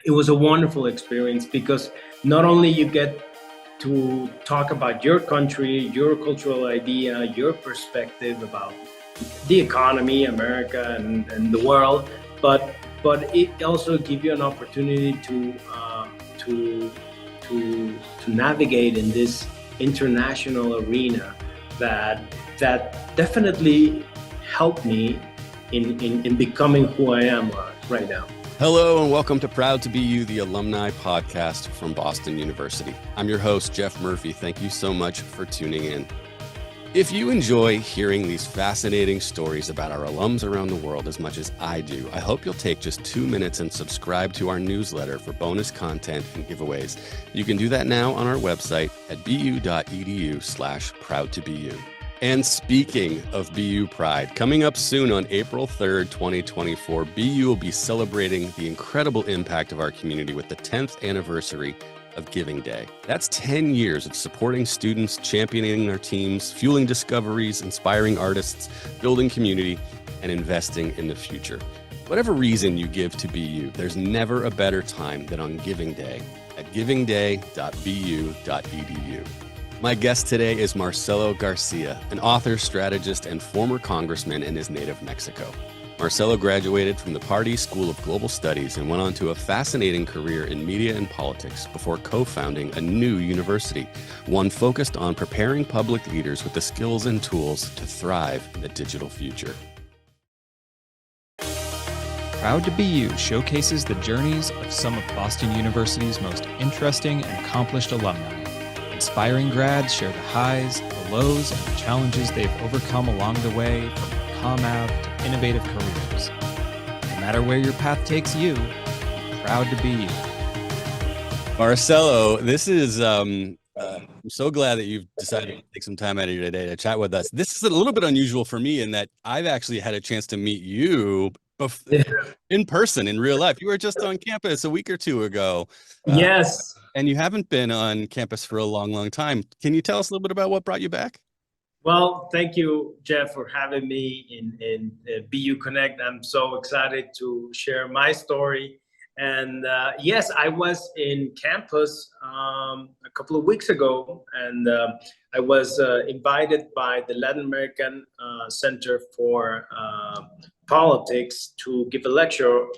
it was a wonderful experience because not only you get to talk about your country, your cultural idea, your perspective about the economy, America, and the world, but it also gives you an opportunity to navigate in this international arena that definitely helped me in becoming who I am right now. Hello and welcome to Proud to Be You, the alumni podcast from Boston University. I'm your host, Jeff Murphy. Thank you so much for tuning in. If you enjoy hearing these fascinating stories about our alums around the world as much as I do, I hope you'll take just 2 minutes and subscribe to our newsletter for bonus content and giveaways. You can do that now on our website at bu.edu/proudtobeyou. And speaking of BU Pride, coming up soon on April 3rd, 2024, BU will be celebrating the incredible impact of our community with the 10th anniversary of Giving Day. That's 10 years of supporting students, championing their teams, fueling discoveries, inspiring artists, building community, and investing in the future. Whatever reason you give to BU, there's never a better time than on Giving Day at givingday.bu.edu. My guest today is Marcelo García, an author, strategist, and former congressman in his native Mexico. Marcelo graduated from the Pardee School of Global Studies and went on to a fascinating career in media and politics before co-founding a new university, one focused on preparing public leaders with the skills and tools to thrive in the digital future. Proud to Be You showcases the journeys of some of Boston University's most interesting and accomplished alumni. Inspiring grads share the highs, the lows, and the challenges they've overcome along the way, from ComAv to innovative careers. No matter where your path takes you, be proud to be you. Marcelo, this is, I'm so glad that you've decided to take some time out of your day to chat with us. This is a little bit unusual for me in that I've actually had a chance to meet you in person, in real life. You were just on campus a week or two ago. Yes. And you haven't been on campus for a long, long time. Can you tell us a little bit about what brought you back? Well, thank you, Jeff, for having me in BU Connect. I'm so excited to share my story. And yes, I was in campus a couple of weeks ago, and I was invited by the Latin American Center for Politics to give a lecture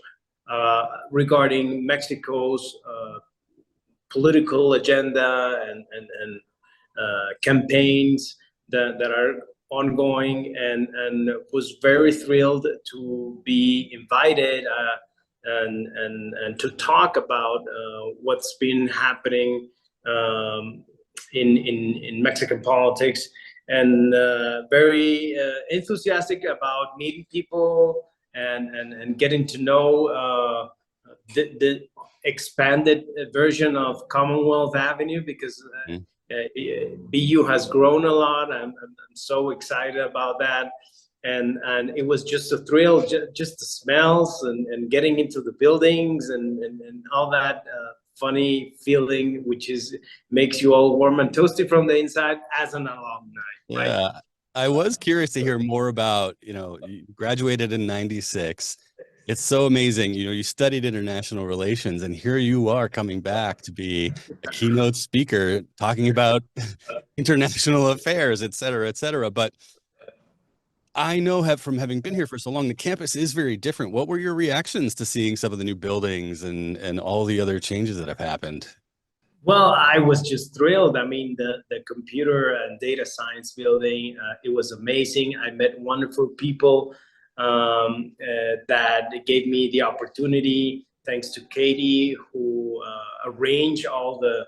regarding Mexico's political agenda and campaigns that are ongoing, and was very thrilled to be invited and to talk about what's been happening in Mexican politics, and very enthusiastic about meeting people and getting to know the expanded version of Commonwealth Avenue, because BU has grown a lot. I'm so excited about that, and it was just a thrill, just the smells and getting into the buildings and all that funny feeling, which makes you all warm and toasty from the inside as an alumni. Yeah, right? I was curious to hear more about, you graduated in '96. It's so amazing. You studied international relations, and here you are coming back to be a keynote speaker talking about international affairs, et cetera, et cetera. But I know from having been here for so long, the campus is very different. What were your reactions to seeing some of the new buildings and all the other changes that have happened? Well, I was just thrilled. I mean, the computer and data science building, it was amazing. I met wonderful people that gave me the opportunity, thanks to Katie, who arranged all the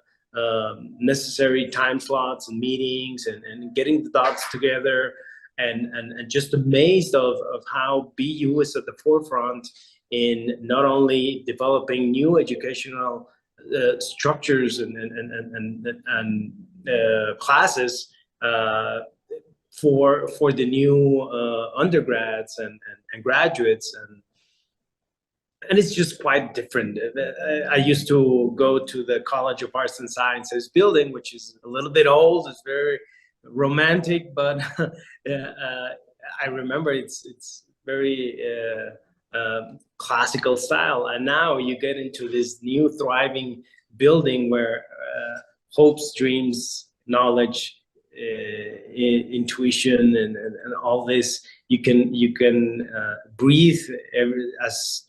necessary time slots and meetings and getting the dots together, and just amazed of how BU is at the forefront in not only developing new educational structures and classes for the new undergrads and graduates, and it's just quite different. I used to go to the College of Arts and Sciences building, which is a little bit old. It's very romantic, but I remember it's very classical style. And now you get into this new thriving building where hopes, dreams, knowledge, intuition, and all this you can breathe as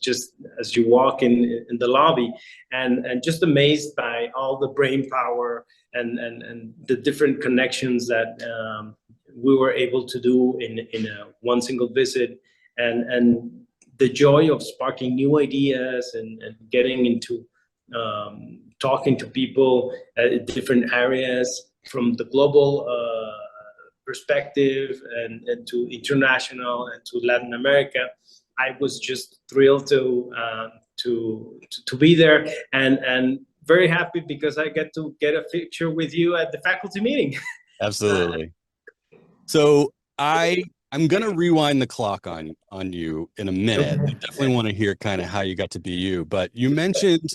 you walk in the lobby, and just amazed by all the brain power and the different connections that we were able to do in one single visit, and the joy of sparking new ideas and getting into talking to people at different areas, from the global perspective and to international and to Latin America. I was just thrilled to be there, and very happy because I get to get a picture with you at the faculty meeting. Absolutely. So I'm going to rewind the clock on you in a minute. I definitely want to hear kind of how you got to BU, but you mentioned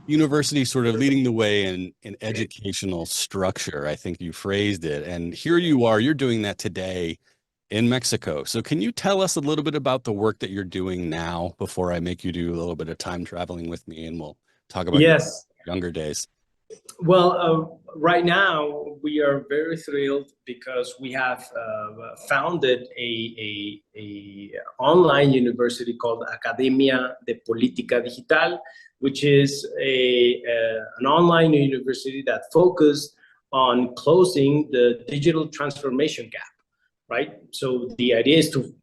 university sort of leading the way in educational structure. I think you phrased it. And here you are, you're doing that today in Mexico. So can you tell us a little bit about the work that you're doing now before I make you do a little bit of time traveling with me, and we'll talk about your younger days? Well, right now we are very thrilled because we have founded a online university called Academia de Política Digital, which is an online university that focused on closing the digital transformation gap, right? So the idea is to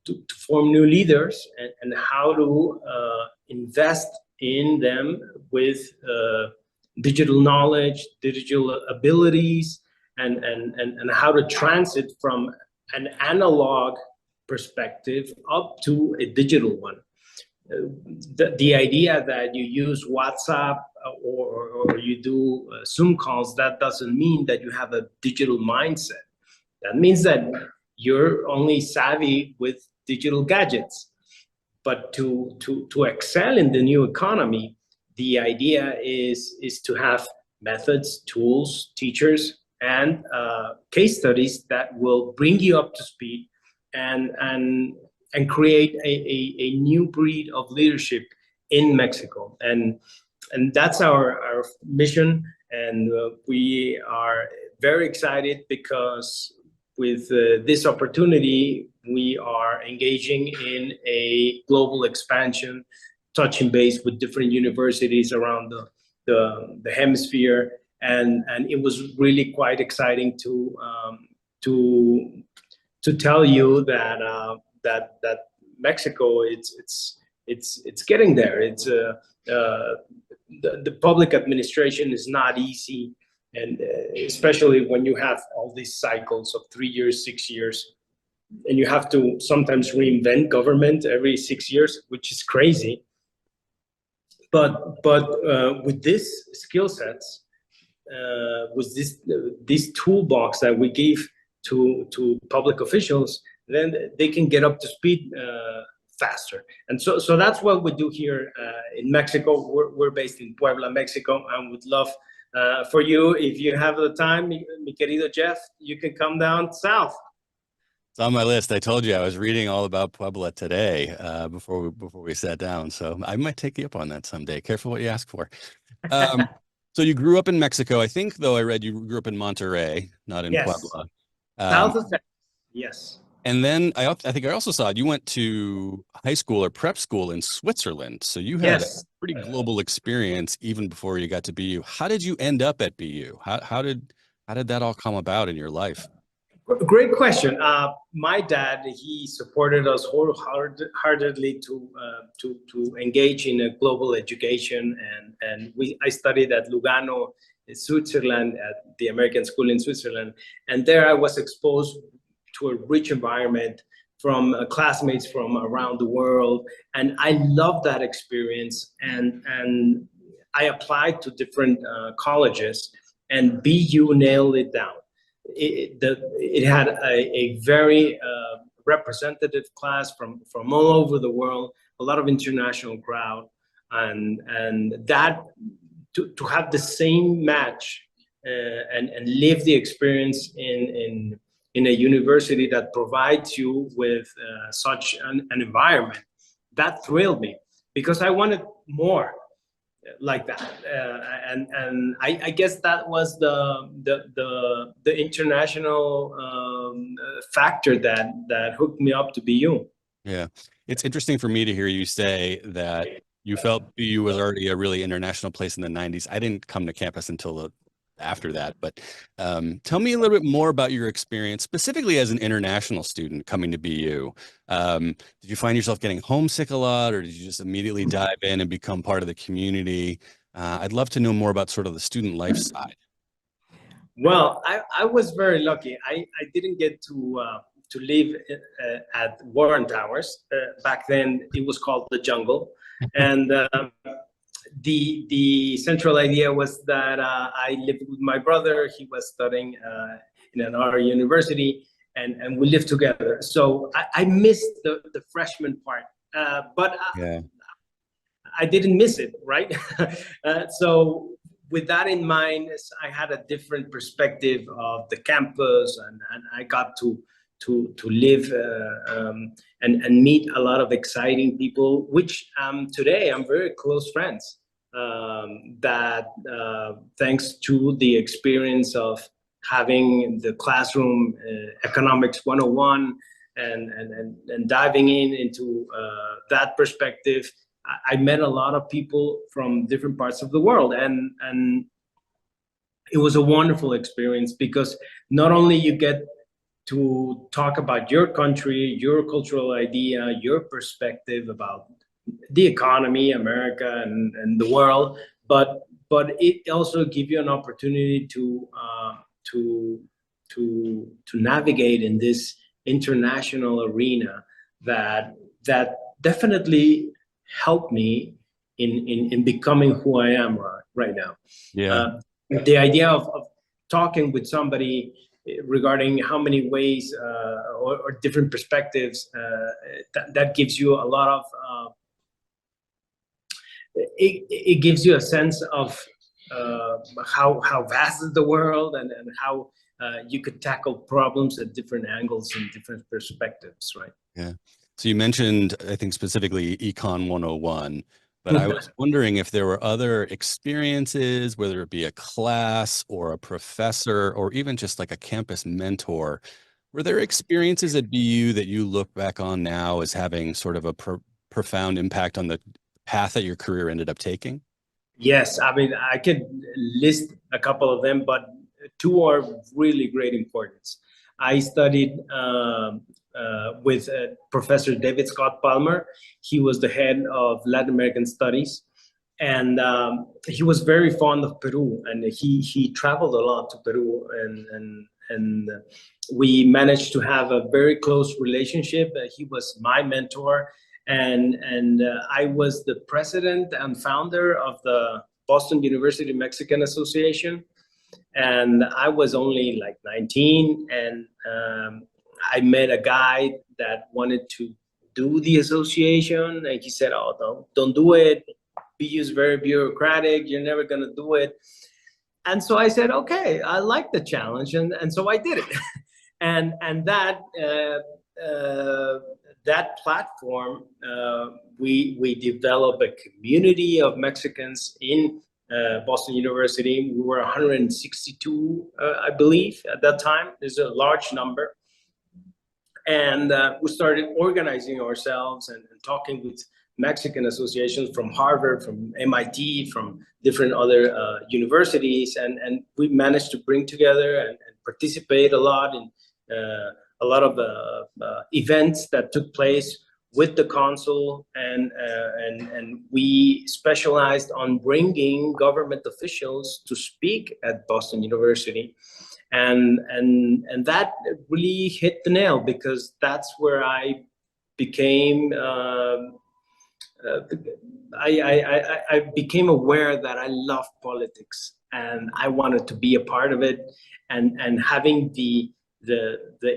form new leaders and how to invest in them with digital knowledge, digital abilities, and how to transit from an analog perspective up to a digital one. The idea that you use WhatsApp or you do Zoom calls, that doesn't mean that you have a digital mindset. That means that you're only savvy with digital gadgets. But to excel in the new economy, the idea is to have methods, tools, teachers, and case studies that will bring you up to speed and create a new breed of leadership in Mexico. And that's our mission. And we are very excited because with this opportunity, we are engaging in a global expansion, touching base with different universities around the hemisphere, and it was really quite exciting to tell you that that Mexico it's getting there. It's the public administration is not easy, and especially when you have all these cycles of 3 years, 6 years, and you have to sometimes reinvent government every 6 years, which is crazy. But with this skill sets, with this toolbox that we give to public officials, then they can get up to speed faster. And so that's what we do here in Mexico. We're based in Puebla, Mexico, and would love for you, if you have the time, mi querido Jeff, you can come down south. It's on my list. I told you I was reading all about Puebla today before we sat down. So I might take you up on that someday. Careful what you ask for. So you grew up in Mexico. I think, though, I read you grew up in Monterrey, not in Puebla. South of Texas, yes. And then I think I also saw you went to high school or prep school in Switzerland. So you had a pretty global experience even before you got to BU. How did you end up at BU? How did that all come about in your life? Great question. My dad, he supported us wholeheartedly to engage in a global education, and I studied at Lugano, Switzerland, at the American School in Switzerland, and there I was exposed to a rich environment from classmates from around the world, and I loved that experience. And I applied to different colleges, and BU nailed it down. It had a very representative class from all over the world, a lot of international crowd, and that to have the same match and live the experience in a university that provides you with such an environment that thrilled me because I wanted more like that, and I guess that was the international factor that hooked me up to BU. Yeah, it's interesting for me to hear you say that you felt BU was already a really international place in the 90s. I didn't come to campus until after that, but tell me a little bit more about your experience, specifically as an international student coming to BU. Did you find yourself getting homesick a lot, or did you just immediately dive in and become part of the community? I'd love to know more about sort of the student life side. Well, I was very lucky. I didn't get to live at Warren Towers. Back then, it was called the Jungle, and the central idea was that I lived with my brother. He was studying in another university, and we lived together. So I missed the freshman part, but Yeah. I didn't miss it, right? So with that in mind, I had a different perspective of the campus, and I got to live and meet a lot of exciting people, which today I'm very close friends. That thanks to the experience of having the classroom economics 101 and diving into that perspective, I met a lot of people from different parts of the world, and it was a wonderful experience because not only you get to talk about your country, your cultural idea, your perspective about the economy, America, and the world, but it also gives you an opportunity to navigate in this international arena that definitely helped me in becoming who I am right now. Yeah. The idea of talking with somebody regarding how many ways or different perspectives, that gives you a lot of it gives you a sense of how vast is the world, and how you could tackle problems at different angles and different perspectives, right? Yeah. So you mentioned, I think specifically Econ 101, but I was wondering if there were other experiences, whether it be a class or a professor or even just like a campus mentor. Were there experiences at BU that you look back on now as having sort of a profound impact on the path that your career ended up taking? Yes, I mean, I could list a couple of them, but two are really great importance. I studied with Professor David Scott Palmer. He was the head of Latin American Studies, and he was very fond of Peru, and he traveled a lot to Peru, and we managed to have a very close relationship. He was my mentor, and I was the president and founder of the Boston University Mexican Association, and I was only like 19, and I met a guy that wanted to do the association, and he said, "Oh, don't do it. BU is very bureaucratic. You're never gonna do it." And so I said, "Okay, I like the challenge," and so I did it. and that platform, we developed a community of Mexicans in Boston University. We were 162, I believe, at that time. There's a large number. And we started organizing ourselves and talking with Mexican associations from Harvard, from MIT, from different other universities. And we managed to bring together and participate a lot in a lot of events that took place with the council, and we specialized on bringing government officials to speak at Boston University, and that really hit the nail, because that's where I became I became aware that I love politics and I wanted to be a part of it, and having the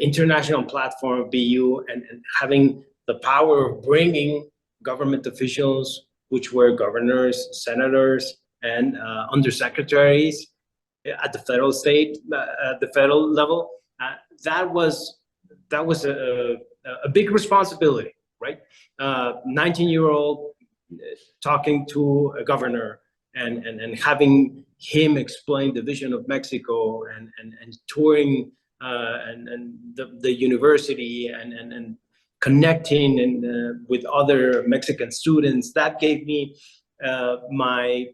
international platform of BU and having the power of bringing government officials, which were governors, senators, and undersecretaries at the federal level, that was a big responsibility, right? 19-year-old talking to a governor and having him explain the vision of Mexico and touring and the university and connecting with other Mexican students. That gave me my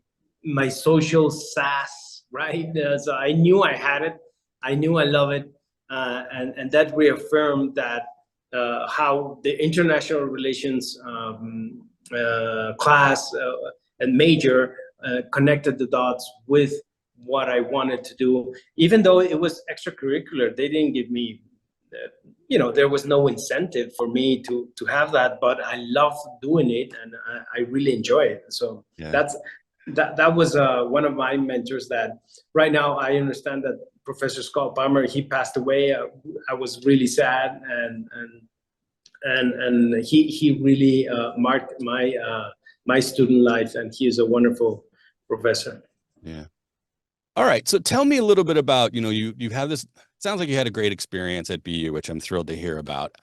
social sass, right? So I knew I had it. I knew I love it. And that reaffirmed that how the international relations class and major connected the dots with what I wanted to do. Even though it was extracurricular, they didn't give me, there was no incentive for me to have that, but I love doing it and I really enjoy it. So yeah. That was one of my mentors that right now I understand that Professor Scott Palmer, he passed away. I was really sad and he really marked my student life, and he is a wonderful professor. Yeah. All right. So tell me a little bit about, you have this, sounds like you had a great experience at BU, which I'm thrilled to hear about.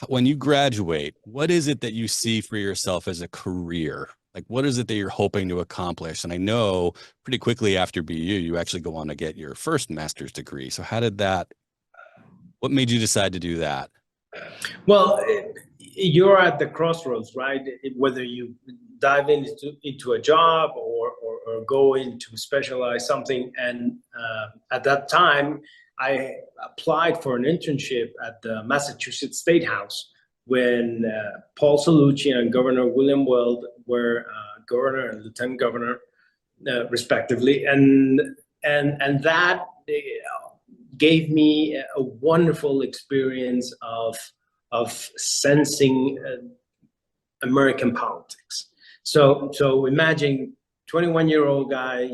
When you graduate, what is it that you see for yourself as a career? Like, what is it that you're hoping to accomplish? And I know pretty quickly after BU, you actually go on to get your first master's degree. So what made you decide to do that? Well, you're at the crossroads, right? Whether you dive into a job or go into specialize something. And at that time, I applied for an internship at the Massachusetts State House when Paul Cellucci and Governor William Weld were governor and lieutenant governor, respectively. And that gave me a wonderful experience of sensing American politics. So imagine 21-year-old guy,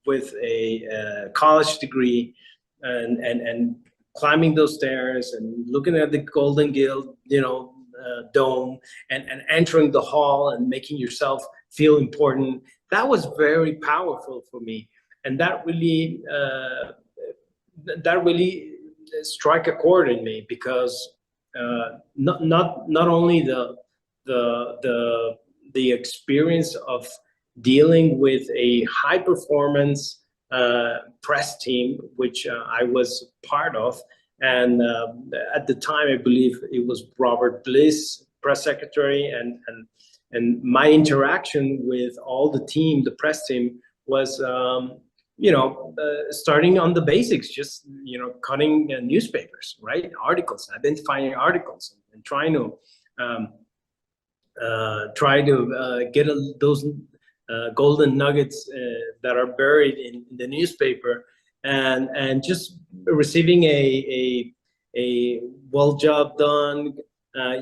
with a college degree and climbing those stairs and looking at the Golden Guild, dome and entering the hall and making yourself feel important. That was very powerful for me. And that really struck a chord in me because not only the experience of dealing with a high performance press team, which I was part of, and at the time I believe it was Robert Bliss, press secretary, and my interaction with all the team, the press team, was starting on the basics, just cutting newspapers, right? Articles, identifying articles, and trying to get those golden nuggets that are buried in the newspaper, and just receiving a well, job done.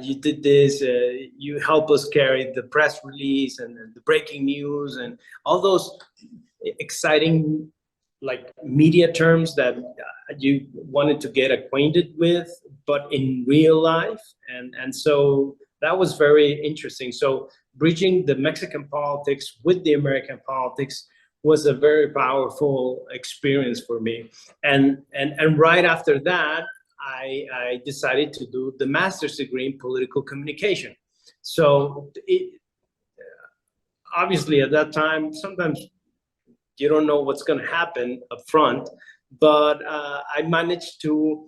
You did this. You help us carry the press release and the breaking news and all those exciting media terms that you wanted to get acquainted with, but in real life. And so that was very interesting. So bridging the Mexican politics with the American politics was a very powerful experience for me. And right after that, I decided to do the master's degree in political communication. So obviously at that time, sometimes you don't know what's going to happen up front, but I managed to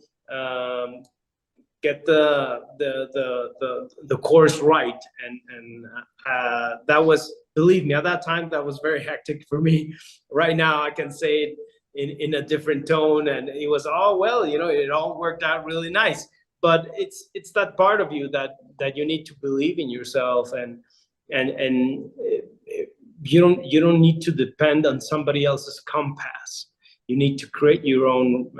get the course right, and that was, believe me, at that time that was very hectic for me. Right now I can say it in a different tone, and it was it all worked out really nice. But it's that part of you that you need to believe in yourself, and you don't need to depend on somebody else's compass. You need to create your own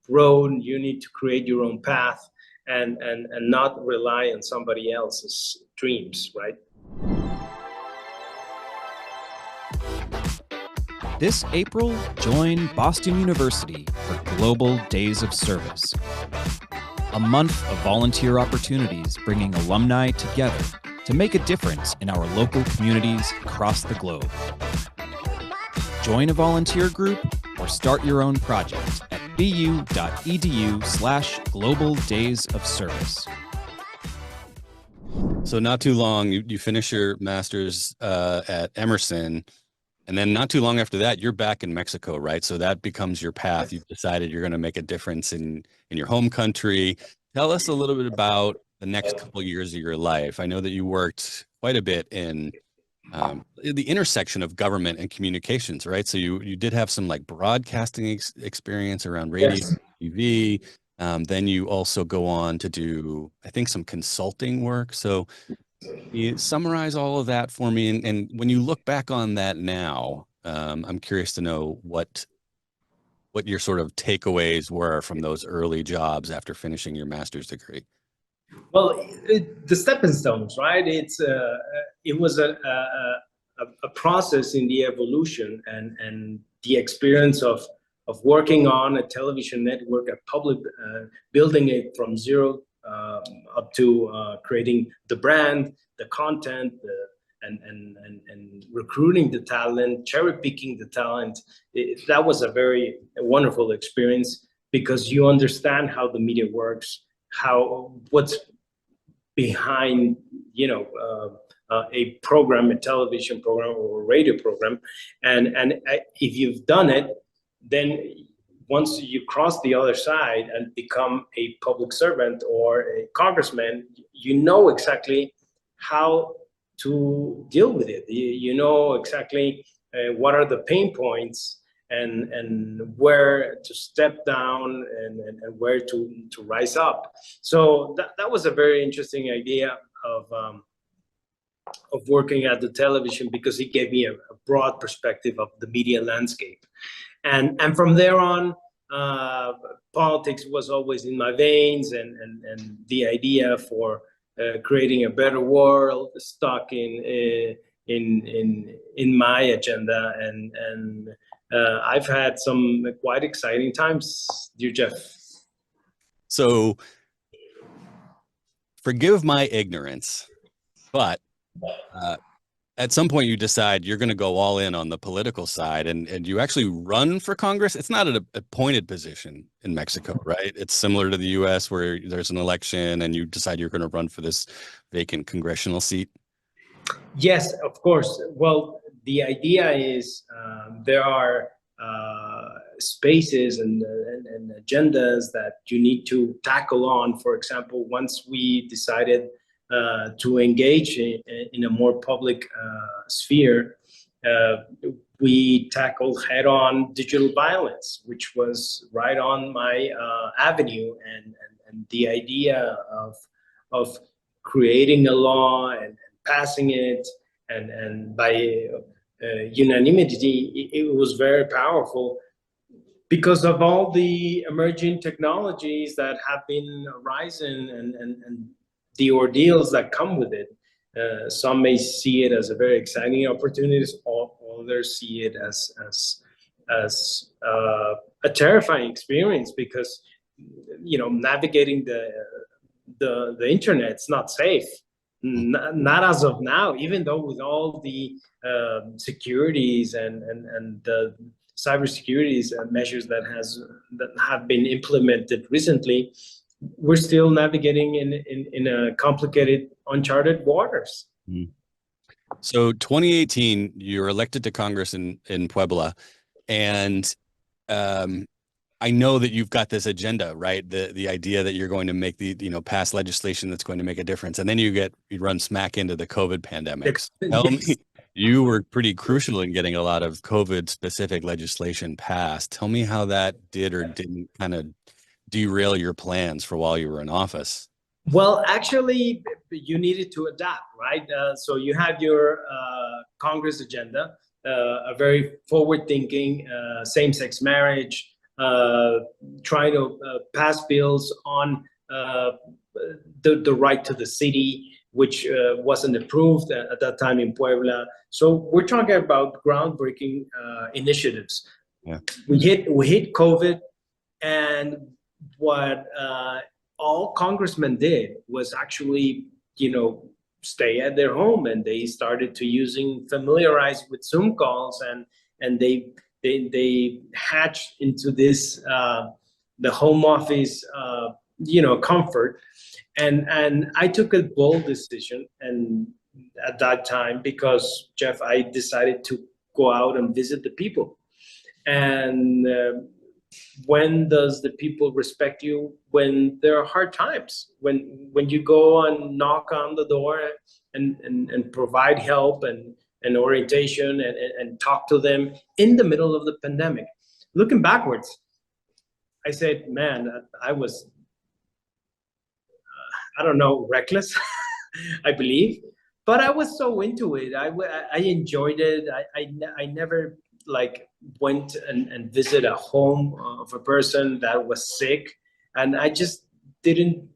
road. You need to create your own path, and not rely on somebody else's dreams, right? This April, join Boston University for Global Days of Service, a month of volunteer opportunities bringing alumni together to make a difference in our local communities across the globe. Join a volunteer group or start your own project at bu.edu/Global Days of Service. So not too long, you finish your master's at Emerson, and then not too long after that, you're back in Mexico, right? So that becomes your path. You've decided you're going to make a difference in your home country. Tell us a little bit about the next couple of years of your life. I know that you worked quite a bit in the intersection of government and communications, right? So you did have some like broadcasting experience around radio, Yes. TV. Then you also go on to do, I think, some consulting work. So you summarize all of that for me. And when you look back on that now, I'm curious to know what your sort of takeaways were from those early jobs after finishing your master's degree. Well, the stepping stones, right? It was a process in the evolution and the experience of working on a television network, a public, building it from zero up to creating the brand, the content, and recruiting the talent, cherry picking the talent. That was a very wonderful experience because you understand how the media works, what's behind, a program, a television program or a radio program, and if you've done it, then once you cross the other side and become a public servant or a congressman, you know exactly how to deal with it. You know exactly what are the pain points and where to step down and where to rise up. So that was a very interesting idea of working at the television because it gave me a broad perspective of the media landscape. And from there on, politics was always in my veins, and the idea for creating a better world stuck in my agenda, and I've had some quite exciting times, dear Jeff. So forgive my ignorance, but at some point you decide you're going to go all in on the political side, and you actually run for Congress. It's not an appointed position in Mexico, right? It's similar to the US where there's an election and you decide you're going to run for this vacant congressional seat. Yes, of course. Well, the idea is there are spaces and agendas that you need to tackle on. For example, once we decided to engage in a more public sphere, we tackled head-on digital violence, which was right on my avenue, and the idea of creating a law and passing it, and by unanimity, it was very powerful because of all the emerging technologies that have been rising and the ordeals that come with it. Some may see it as a very exciting opportunity, others see it as a terrifying experience because navigating the internet's not safe. Not as of now, even though with all the securities and the cybersecurity measures that have been implemented recently, we're still navigating in a complicated, uncharted waters. So 2018, you're elected to Congress in Puebla, and I know that you've got this agenda, right? The idea that you're going to make pass legislation that's going to make a difference, and then you run smack into the COVID pandemic. Tell me, you were pretty crucial in getting a lot of COVID specific legislation passed. Tell me how that did or didn't kind of derail your plans for while you were in office. Well, actually, you needed to adapt, right? So you had your Congress agenda, a very forward-thinking same-sex marriage, trying to pass bills on the right to the city, which wasn't approved at that time in Puebla. So we're talking about groundbreaking initiatives. Yeah. We hit COVID, and what all congressmen did was actually, stay at their home, and they started to familiarize with Zoom calls, and they hatched into this the home office comfort. And I took a bold decision, and at that time, because Jeff, I decided to go out and visit the people. And when does the people respect you? When there are hard times, when you go and knock on the door and provide help and orientation and talk to them in the middle of the pandemic. Looking backwards, I said, man, I was, I don't know, reckless, I believe, but I was so into it. I enjoyed it. I never like went and visit a home of a person that was sick, and I just didn't,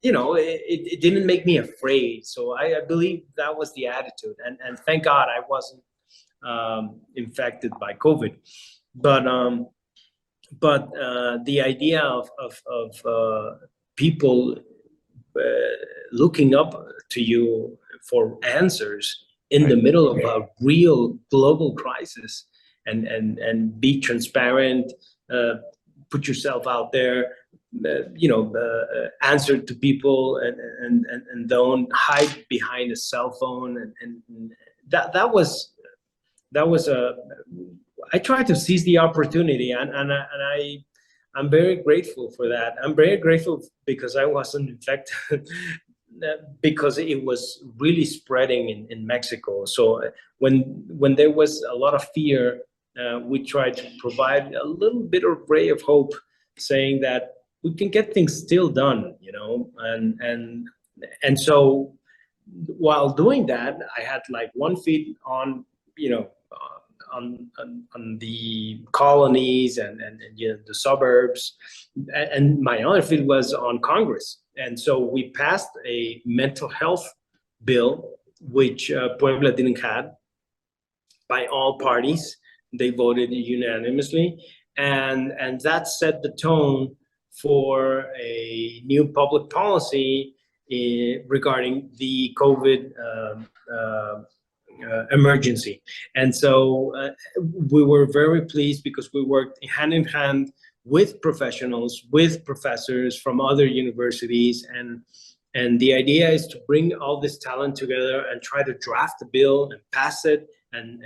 it didn't make me afraid. So I believe that was the attitude, and thank God I wasn't infected by COVID. But the idea of people looking up to you for answers in the middle of a real global crisis, and be transparent, put yourself out there, answer to people, and don't hide behind a cell phone, and that was a, I tried to seize the opportunity, and I'm very grateful for that. I'm very grateful because I wasn't infected, because it was really spreading in Mexico. So when there was a lot of fear, we tried to provide a little bit of ray of hope, saying that we can get things still done, and so while doing that, I had like one feet on, on the colonies and the suburbs, and my other feet was on Congress. And so we passed a mental health bill, which Puebla didn't have, by all parties. They voted unanimously, and that set the tone for a new public policy regarding the COVID emergency. And so we were very pleased, because we worked hand in hand with professionals, with professors from other universities, and the idea is to bring all this talent together and try to draft the bill and pass it, and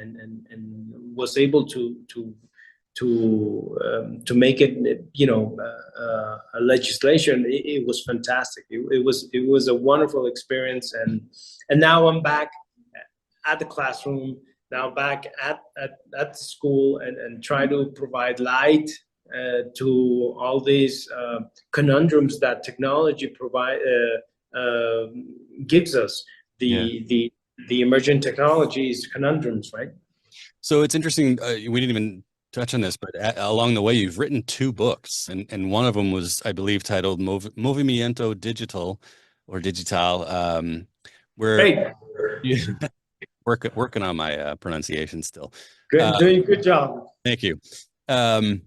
was able to make it, a legislation. It was fantastic. It was a wonderful experience, and now I'm back at the classroom, now back at the school, and try to provide light to all these conundrums that technology gives us. The emerging technologies conundrums, right? So it's interesting. We didn't even touch on this, but along the way, you've written 2 books, and one of them was, I believe, titled Movimiento Digital or Digital, where you working on my pronunciation still. Good, doing a good job. Thank you. The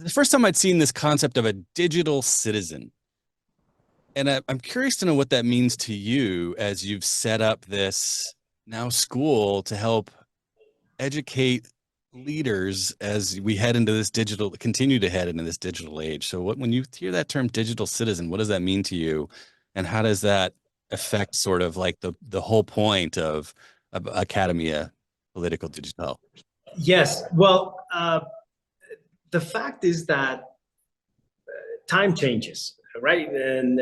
first time I'd seen this concept of a digital citizen, and I'm curious to know what that means to you as you've set up this now school to help educate leaders as we continue to head into this digital age. So when you hear that term digital citizen, what does that mean to you? And how does that affect sort of like the whole point of Academia Política Digital? Yes, well, the fact is that time changes, right? And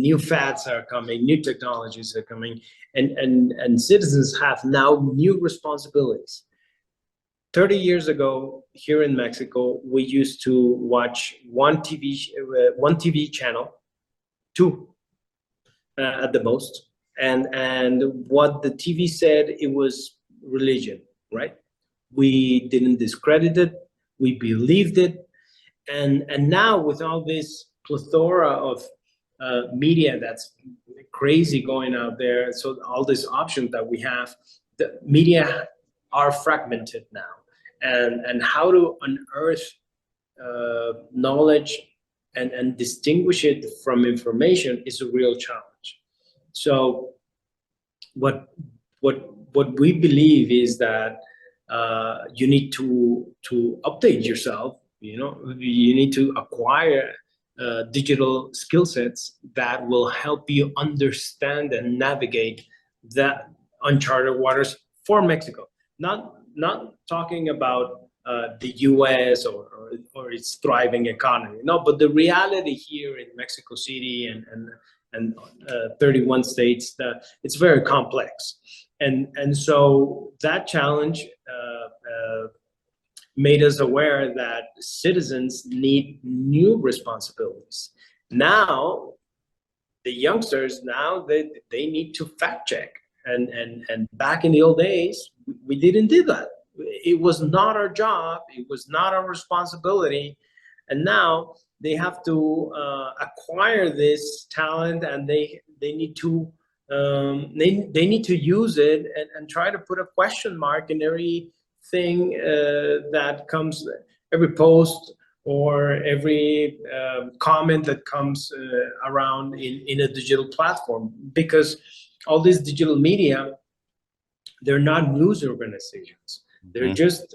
new fads are coming, new technologies are coming, and citizens have now new responsibilities. 30 years ago, here in Mexico, we used to watch one TV channel, 2 at the most, and what the TV said, it was religion, right? We didn't discredit it, we believed it, and now with all this plethora of media that's crazy going out there, so all these options that we have, the media are fragmented now, and how to unearth knowledge and distinguish it from information is a real challenge. So what we believe is that you need to update yourself. You need to acquire digital skill sets that will help you understand and navigate that uncharted waters for Mexico. Not talking about the U.S. or its thriving economy. No, but the reality here in Mexico City and 31 states, it's very complex. And so that challenge made us aware that citizens need new responsibilities. Now, the youngsters, they need to fact check. And back in the old days, we didn't do that. It was not our job. It was not our responsibility. And now they have to acquire this talent, and they need to they need to use it and try to put a question mark in everything that comes, every post or every comment that comes around in a digital platform, because all these digital media, they're not news organizations. They're just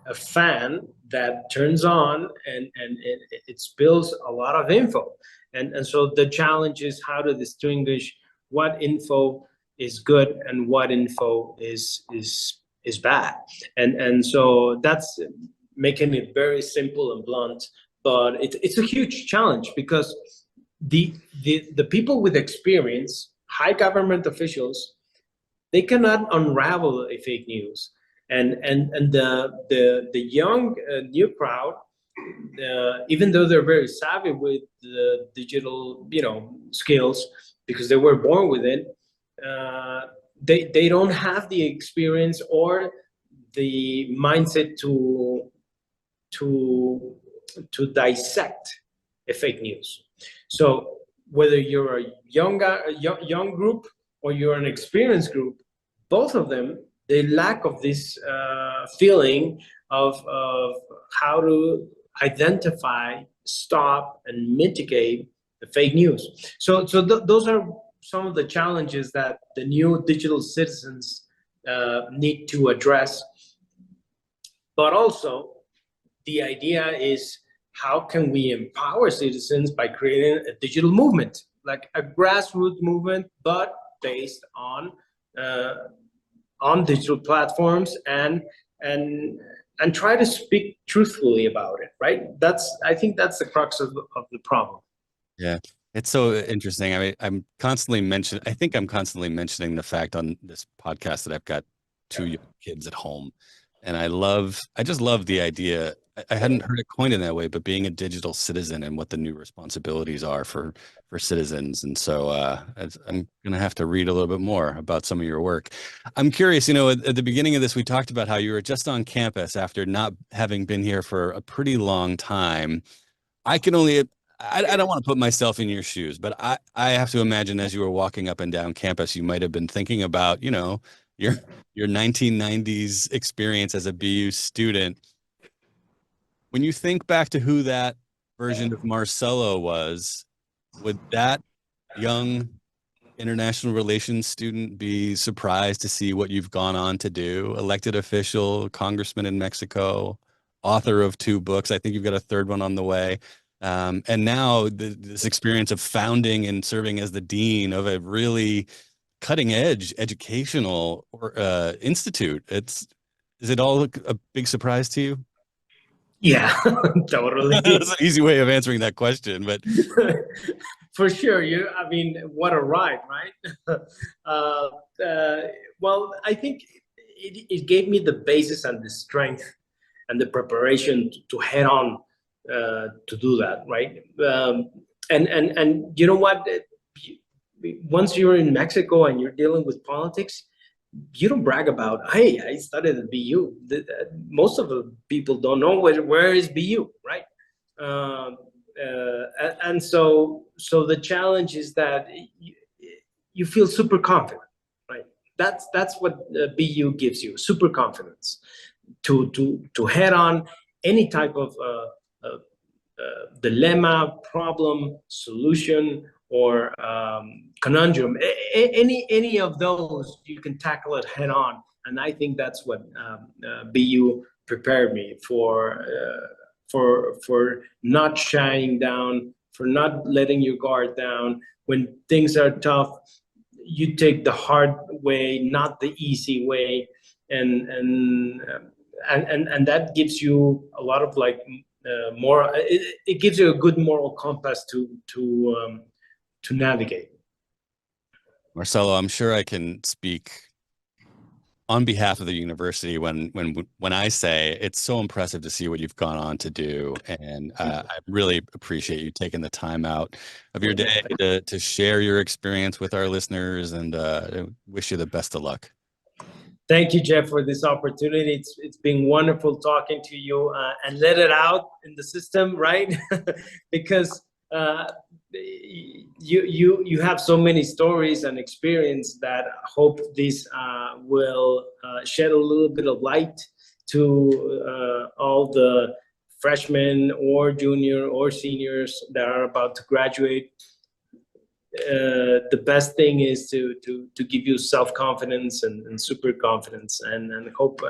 a fan that turns on and it spills a lot of info. And so the challenge is how to distinguish what info is good and what info is bad. And so that's making it very simple and blunt, but it's a huge challenge, because the people with experience, high government officials, they cannot unravel a fake news. And the young new crowd, even though they're very savvy with the digital skills, because they were born with it, they don't have the experience or the mindset to dissect a fake news. So whether you're a young group or you're an experienced group, both of them, they lack of this feeling of how to identify, stop, and mitigate the fake news. So those are some of the challenges that the new digital citizens need to address. But also, the idea is, how can we empower citizens by creating a digital movement, like a grassroots movement, but based on digital platforms, and try to speak truthfully about it, right? I think that's the crux of the problem. Yeah, it's so interesting. I mean, I'm constantly mentioning the fact on this podcast that I've got 2 young kids at home, and I just love the idea. I hadn't heard it coined in that way, but being a digital citizen and what the new responsibilities are for citizens. And so I'm going to have to read a little bit more about some of your work. I'm curious, at the beginning of this, we talked about how you were just on campus after not having been here for a pretty long time. I don't want to put myself in your shoes, but I have to imagine as you were walking up and down campus, you might have been thinking about, your 1990s experience as a BU student. When you think back to who that version of Marcelo was, would that young international relations student be surprised to see what you've gone on to do? Elected official, congressman in Mexico, author of 2 books. I think you've got a 3rd one on the way. And now this experience of founding and serving as the dean of a really cutting edge educational institute. Is it all a big surprise to you? Yeah, totally. That's an easy way of answering that question, but for sure. What a ride, right? Well, I think it gave me the basis and the strength and the preparation to head on to do that, right? And you know what? Once you're in Mexico and you're dealing with politics, you don't brag about, hey, I studied at BU. Most of the people don't know where is BU, right? And so the challenge is that you feel super confident, right? That's what BU gives you, super confidence to head on any type of dilemma, problem, solution, or conundrum. Any of those, you can tackle it head on. And I think that's what BU prepared me for not shying down, for not letting your guard down. When things are tough, you take the hard way, not the easy way, and that gives you a lot of like more. It gives you a good moral compass to navigate. Marcelo, I'm sure I can speak on behalf of the university when I say it's so impressive to see what you've gone on to do, and I really appreciate you taking the time out of your day to share your experience with our listeners, and wish you the best of luck. Thank you, Jeff, for this opportunity. It's been wonderful talking to you, and let it out in the system, right? Because you have so many stories and experience that I hope this will shed a little bit of light to all the freshmen or junior or seniors that are about to graduate. The best thing is to give you self-confidence and super confidence, and hope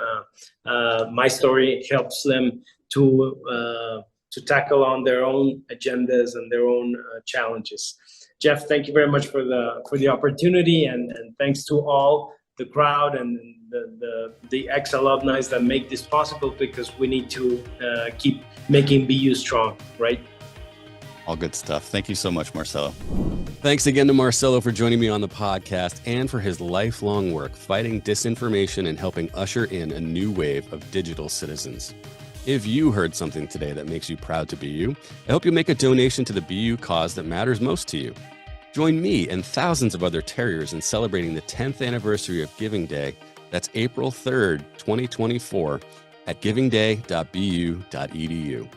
my story helps them to tackle on their own agendas and their own challenges. Jeff, thank you very much for the opportunity, and thanks to all the crowd and the ex-alumni that make this possible, because we need to keep making BU strong, right? All good stuff. Thank you so much, Marcelo. Thanks again to Marcelo for joining me on the podcast and for his lifelong work fighting disinformation and helping usher in a new wave of digital citizens. If you heard something today that makes you proud to be you, I hope you make a donation to the BU cause that matters most to you. Join me and thousands of other Terriers in celebrating the 10th anniversary of Giving Day. That's April 3rd, 2024 at givingday.bu.edu.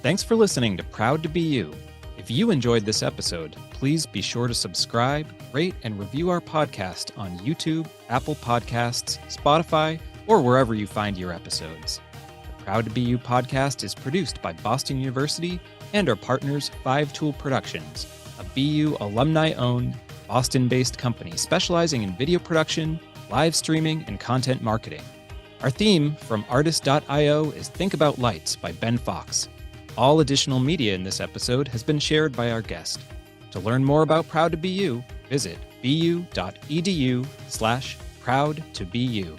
Thanks for listening to Proud to Be You. If you enjoyed this episode, please be sure to subscribe, rate, and review our podcast on YouTube, Apple Podcasts, Spotify, or wherever you find your episodes. The Proud to Be You podcast is produced by Boston University and our partners 5 Tool Productions, a BU alumni-owned, Boston-based company specializing in video production, live streaming, and content marketing. Our theme from artist.io is Think About Lights by Ben Fox. All additional media in this episode has been shared by our guest. To learn more about Proud to Be You, visit bu.edu/proud to be you.